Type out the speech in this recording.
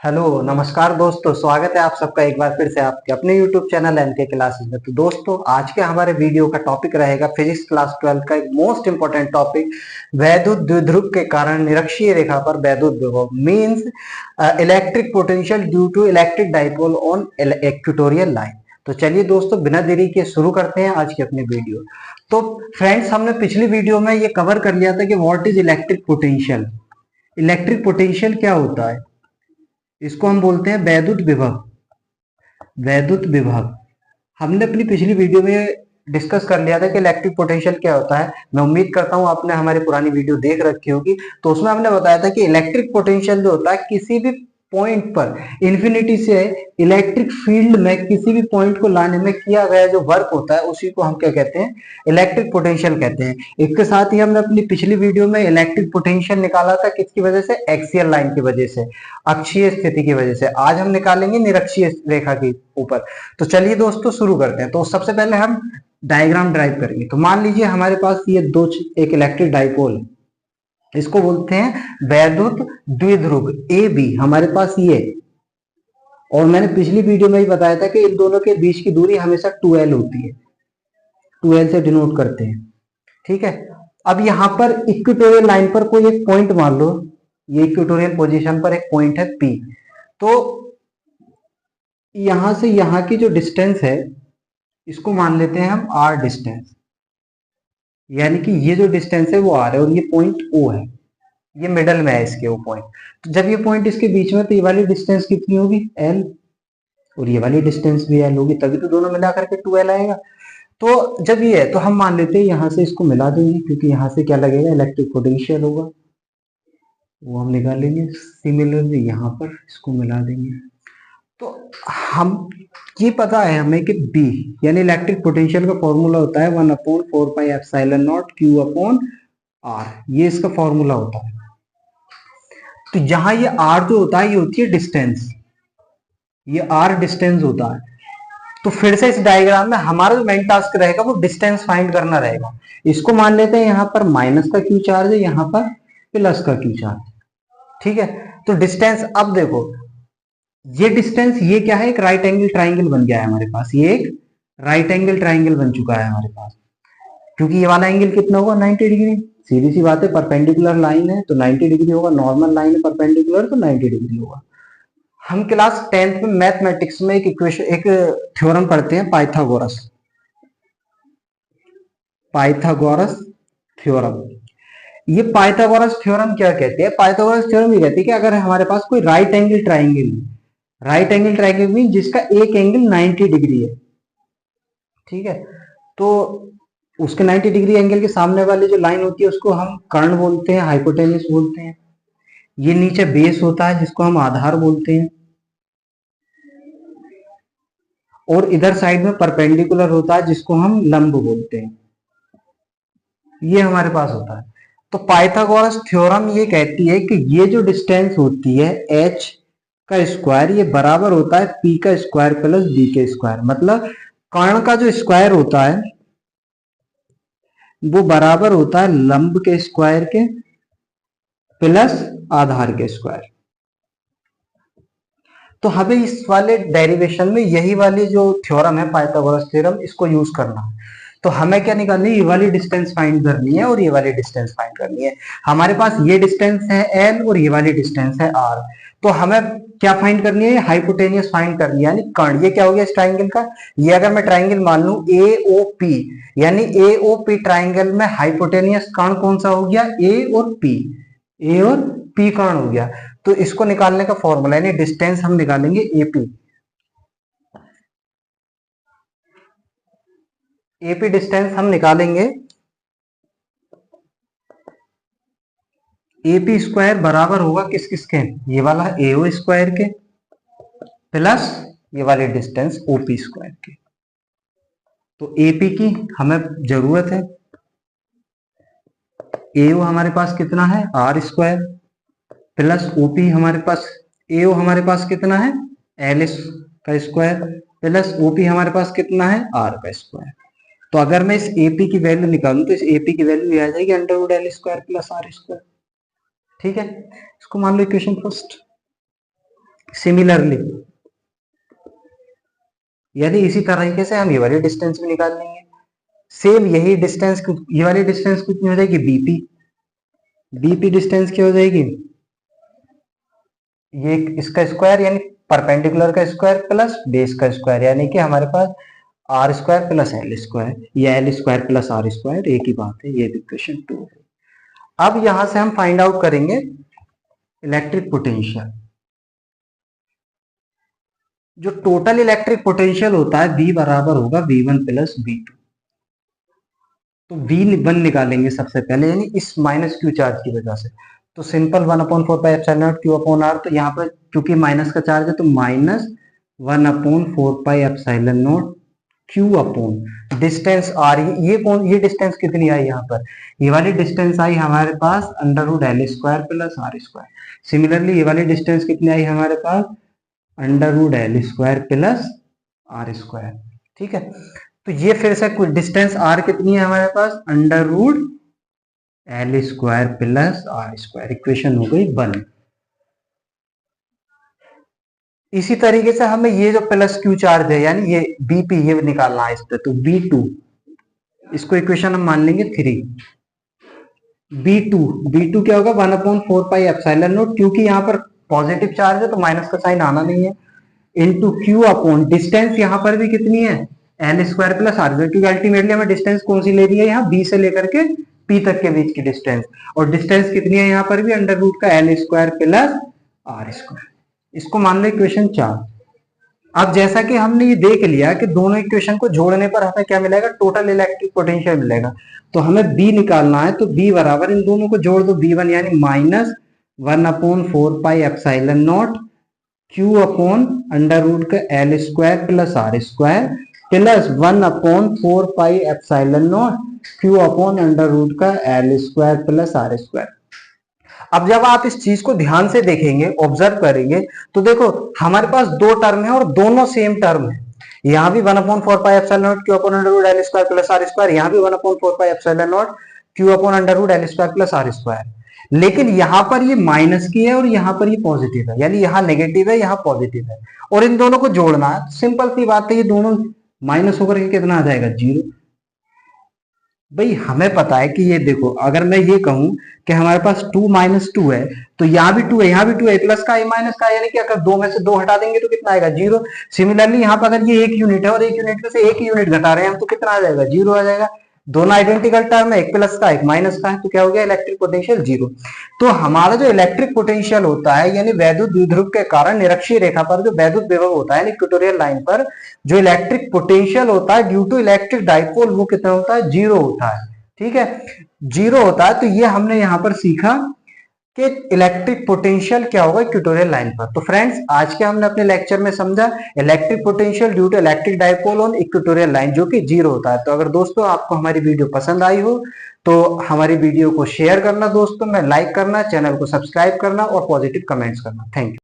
Hello नमस्कार दोस्तों, स्वागत है आप सबका एक बार फिर से आपके अपने YouTube चैनल एनके क्लासेस में। तो दोस्तों, आज के हमारे वीडियो का टॉपिक रहेगा फिजिक्स क्लास 12 का एक मोस्ट इंपॉर्टेंट टॉपिक, वैद्युत द्विध्रुव के कारण निरक्षीय रेखा पर वैद्युत विभव means electric potential due to electric dipole on equatorial line. तो चलिए दोस्तों, बिना देरी के शुरू करते हैं आज की अपनी वीडियो। तो फ्रेंड्स, हमने पिछली वीडियो में ये कवर कर लिया था कि what is electric potential. Electric potential क्या होता है, इसको हम बोलते हैं वैद्युत विभव। वैद्युत विभव हमने अपनी पिछली वीडियो में डिस्कस कर लिया था कि इलेक्ट्रिक पोटेंशियल क्या होता है। मैं उम्मीद करता हूं आपने हमारी पुरानी वीडियो देख रखी होगी। तो उसमें हमने बताया था कि इलेक्ट्रिक पोटेंशियल जो होता है, किसी भी पॉइंट पर इन्फिनिटी से इलेक्ट्रिक फील्ड में किसी भी पॉइंट को लाने में किया गया जो वर्क होता है, उसी को हम क्या कहते हैं, इलेक्ट्रिक पोटेंशियल कहते हैं। इसके साथ ही हमने अपनी पिछली वीडियो में इलेक्ट्रिक पोटेंशियल निकाला था किसकी वजह से, एक्सियल लाइन की वजह से, अक्षीय स्थिति की वजह से। आज हम निकालेंगे निरक्षीय रेखा के ऊपर। तो चलिए दोस्तों, शुरू करते हैं। तो सबसे पहले हम डायग्राम ड्राइव करेंगे। तो मान लीजिए हमारे पास ये एक इलेक्ट्रिक डाइपोल है, इसको बोलते हैं वैद्युत द्विध्रुव ए बी, हमारे पास ये। और मैंने पिछली वीडियो में ही बताया था कि इन दोनों के बीच की दूरी हमेशा 2l होती है, 2l से डिनोट करते हैं। ठीक है। अब यहां पर इक्वेटोरियल लाइन पर कोई एक पॉइंट मान लो, ये इक्वेटोरियल पोजीशन पर एक पॉइंट है P। तो यहां से यहां की जो डिस्टेंस है, इसको मान लेते हैं हम r डिस्टेंस, यानी कि ये जो डिस्टेंस है वो r है और ये पॉइंट O है, ये मिडल में है इसके वो पॉइंट। तो जब ये पॉइंट इसके बीच में, तो ये वाली डिस्टेंस कितनी होगी, L, और ये वाली डिस्टेंस भी L होगी, तभी तो दोनों मिला करके 2L आएगा। तो जब ये है तो हम मान लेते हैं यहां से इसको मिला देंगे, क्योंकि यहां से क्या लगेगा, इलेक्ट्रिक पोटेंशियल होगा, वो हम निकालेंगे। सिमिलरली यहाँ पर इसको मिला देंगे। तो हम ये पता है हमें कि B यानी इलेक्ट्रिक पोटेंशियल का फॉर्मूला होता है 1/4πε0 Q/r, ये इसका फॉर्मूला होता है। तो यहां ये r जो होता है, ये होती है डिस्टेंस, ये r डिस्टेंस होता है। तो फिर से इस डायग्राम में हमारा जो मेन टास्क रहेगा वो डिस्टेंस फाइंड करना रहेगा। इसको मान लेते हैं यहाँ पर माइनस का क्यू चार्ज है, यहाँ पर प्लस का क्यू चार्ज। ठीक है। तो डिस्टेंस, अब देखो ये डिस्टेंस, ये क्या है, एक राइट एंगल ट्राइंगल बन गया है हमारे पास, ये एक राइट एंगल ट्राइंगल बन चुका है हमारे पास। क्योंकि ये वाला एंगल कितना होगा, 90 डिग्री। सीधी सी बात है, परपेंडिकुलर लाइन है तो 90 डिग्री होगा, नॉर्मल लाइन है परपेंडिकुलर तो 90 डिग्री होगा। हम क्लास 10th में मैथमेटिक्स में एक इक्वेशन, एक थ्योरम पढ़ते हैं, पाइथागोरस थ्योरम। ये पाइथागोरस थ्योरम क्या कहते हैं, पाइथागोरस थ्योरम ये कहती है कि अगर हमारे पास कोई right angle triangle, right angle triangle mean जिसका एक एंगल 90 डिग्री है, ठीक है, तो उसके 90 डिग्री एंगल के सामने वाली जो लाइन होती है उसको हम कर्ण बोलते हैं, हाइपोटेन्यूस बोलते हैं। ये नीचे बेस होता है जिसको हम आधार बोलते हैं, और इधर साइड में परपेंडिकुलर होता है जिसको हम लंब बोलते हैं। ये हमारे पास होता है। तो पाइथागोरस थ्योरम ये कहती है कि ये जो डिस्टेंस होती है h का स्क्वायर, ये बराबर होता है p का स्क्वायर प्लस b के स्क्वायर। मतलब कर्ण का जो स्क्वायर होता है वो बराबर होता है लंब के स्क्वायर के प्लस आधार के स्क्वायर। तो हमें इस वाले डेरिवेशन में यही वाली जो थ्योरम है पाइथागोरस थ्योरम, इसको यूज करना है। तो हमें क्या निकालनी है, ये वाली डिस्टेंस फाइंड करनी है और ये वाली डिस्टेंस फाइंड करनी है। हमारे पास ये डिस्टेंस है L और ये वाली डिस्टेंस है R। तो हमें क्या फाइंड करनी है, हाइपोटेनियस फाइंड करनी है, यानी कर्ण। ये क्या हो गया इस ट्राइंगल का, ये अगर मैं ट्राइंगल मान लू AOP, यानी AOP ट्राइंगल में हाइपोटेनियस कर्ण कौन सा हो गया, A और P कर्ण हो गया। तो इसको निकालने का फॉर्मूला, यानी डिस्टेंस हम निकालेंगे AP डिस्टेंस हम निकालेंगे, AP स्क्वायर बराबर होगा किस किस के, ये वाला AO स्क्वायर के प्लस ये वाली डिस्टेंस OP स्क्वायर के। तो AP की हमें जरूरत है, AO हमारे पास कितना है, R स्क्वायर प्लस OP हमारे पास, AO हमारे पास कितना है, L का स्क्वायर प्लस OP हमारे पास कितना है, R का स्क्वायर। तो अगर मैं इस AP की वैल्यू निकालूं तो इस AP की वैल्यू आ जाएगी √L square plus R square. ठीक है, इसको मान लो इक्वेशन फर्स्ट। सिमिलरली यानी इसी तरीके से हम ये वाली डिस्टेंस भी निकाल लेंगे। सेम यही डिस्टेंस, ये वाली डिस्टेंस कितनी हो जाएगी, बीपी। बीपी डिस्टेंस क्या हो जाएगी, ये इसका स्क्वायर यानी परपेंडिकुलर का स्क्वायर प्लस बेस का स्क्वायर, यानी कि हमारे पास R square plus L square, या L square plus R square, एक ही बात है। ये इक्वेशन 2 है। अब यहां से हम फाइंड आउट करेंगे इलेक्ट्रिक पोटेंशियल। जो टोटल इलेक्ट्रिक पोटेंशियल होता है V बराबर होगा V1 प्लस V2। तो V1 निकालेंगे सबसे पहले, यानी इस माइनस क्यू चार्ज की वजह से। तो सिंपल 1/4πε0 Q/R। तो यहाँ पर क्योंकि माइनस का चार्ज है तो माइनस 1/4πε0 Q/ डिस्टेंस R। ये डिस्टेंस कितनी आई यहाँ पर, ये वाली डिस्टेंस आई हमारे पास √L² प्लस R²। सिमिलरली ये वाली डिस्टेंस कितनी आई हमारे पास, √L² प्लस R²। ठीक है, तो ये फिर से कुछ डिस्टेंस R कितनी है हमारे पास, √L² प्लस R²। इक्वेशन हो गई 1। इसी तरीके से हमें ये जो प्लस क्यू चार्ज है यानी ये बीपी, ये निकालना है इस पे। तो V2, इसको इक्वेशन हम मान लेंगे 3। B2 क्या होगा, 1/4πε0, क्योंकि यहाँ पर पॉजिटिव चार्ज है तो माइनस का साइन आना नहीं है, इंटू Q/ डिस्टेंस यहाँ पर भी कितनी है, L² प्लस R², क्योंकि अल्टीमेटली हमें डिस्टेंस कौन सी ले रही है यहाँ, B से लेकर के P तक के बीच की डिस्टेंस, और डिस्टेंस कितनी है यहाँ पर भी √L² प्लस R²। इसको मान लो इक्वेशन 4। अब जैसा कि हमने ये देख लिया कि दोनों इक्वेशन को जोड़ने पर हमें क्या मिलेगा, टोटल इलेक्ट्रिक पोटेंशियल मिलेगा। तो हमें B निकालना है, तो B बराबर इन दोनों को जोड़ दो, V1 यानी minus 1/4πε0 Q/√L² plus R² plus 1/4πε0 Q/√L² plus R²। अब जब आप इस चीज को ध्यान से देखेंगे, ऑब्जर्व करेंगे, तो देखो हमारे पास दो टर्म है और दोनों सेम टर्म है। यहाँ भी 1/4πε0 Q/√L² प्लस R², यहाँ भी 1/4πε0 Q/√L² प्लस R²। लेकिन यहाँ पर ये माइनस की है और यहाँ पर ये पॉजिटिव है, यानी यहाँ नेगेटिव है, यहाँ पॉजिटिव है, और इन दोनों को जोड़ना है। तो सिंपल सी बात है, ये दोनों माइनस होकर के कितना आ जाएगा, 0। भाई हमें पता है कि ये देखो, अगर मैं ये कहूं कि हमारे पास 2 - 2 है, तो यहाँ भी 2 है, यहाँ भी 2 है, प्लस का है माइनस का है, यानी कि अगर 2 में से 2 हटा देंगे तो कितना आएगा, 0। सिमिलरली यहाँ पर अगर ये 1 यूनिट है और 1 यूनिट में से 1 यूनिट घटा रहे हैं हम, तो कितना आ जाएगा, 0 आ जाएगा। दोनों आइडेंटिकल टर्म है, एक प्लस का एक माइनस का है, तो क्या हो गया, इलेक्ट्रिक पोटेंशियल 0। तो हमारा जो इलेक्ट्रिक पोटेंशियल होता है, यानी वैद्युत द्विध्रुव के कारण निरक्षीय रेखा पर जो वैद्युत विभव होता है, इक्वेटोरियल लाइन पर जो इलेक्ट्रिक पोटेंशियल होता है ड्यू टू इलेक्ट्रिक डाइपोल, वो कितना होता है, 0 होता है। ठीक है, 0 होता है। तो ये हमने यहां पर सीखा कि इलेक्ट्रिक पोटेंशियल क्या होगा इक्वेटोरियल लाइन पर। तो फ्रेंड्स, आज के हमने अपने लेक्चर में समझा electric potential due to electric dipole on equatorial line, जो कि 0 होता है। तो अगर दोस्तों आपको हमारी वीडियो पसंद आई हो तो हमारी वीडियो को शेयर करना दोस्तों में, लाइक करना, चैनल को सब्सक्राइब करना और पॉजिटिव कमेंट्स करना। Thank you.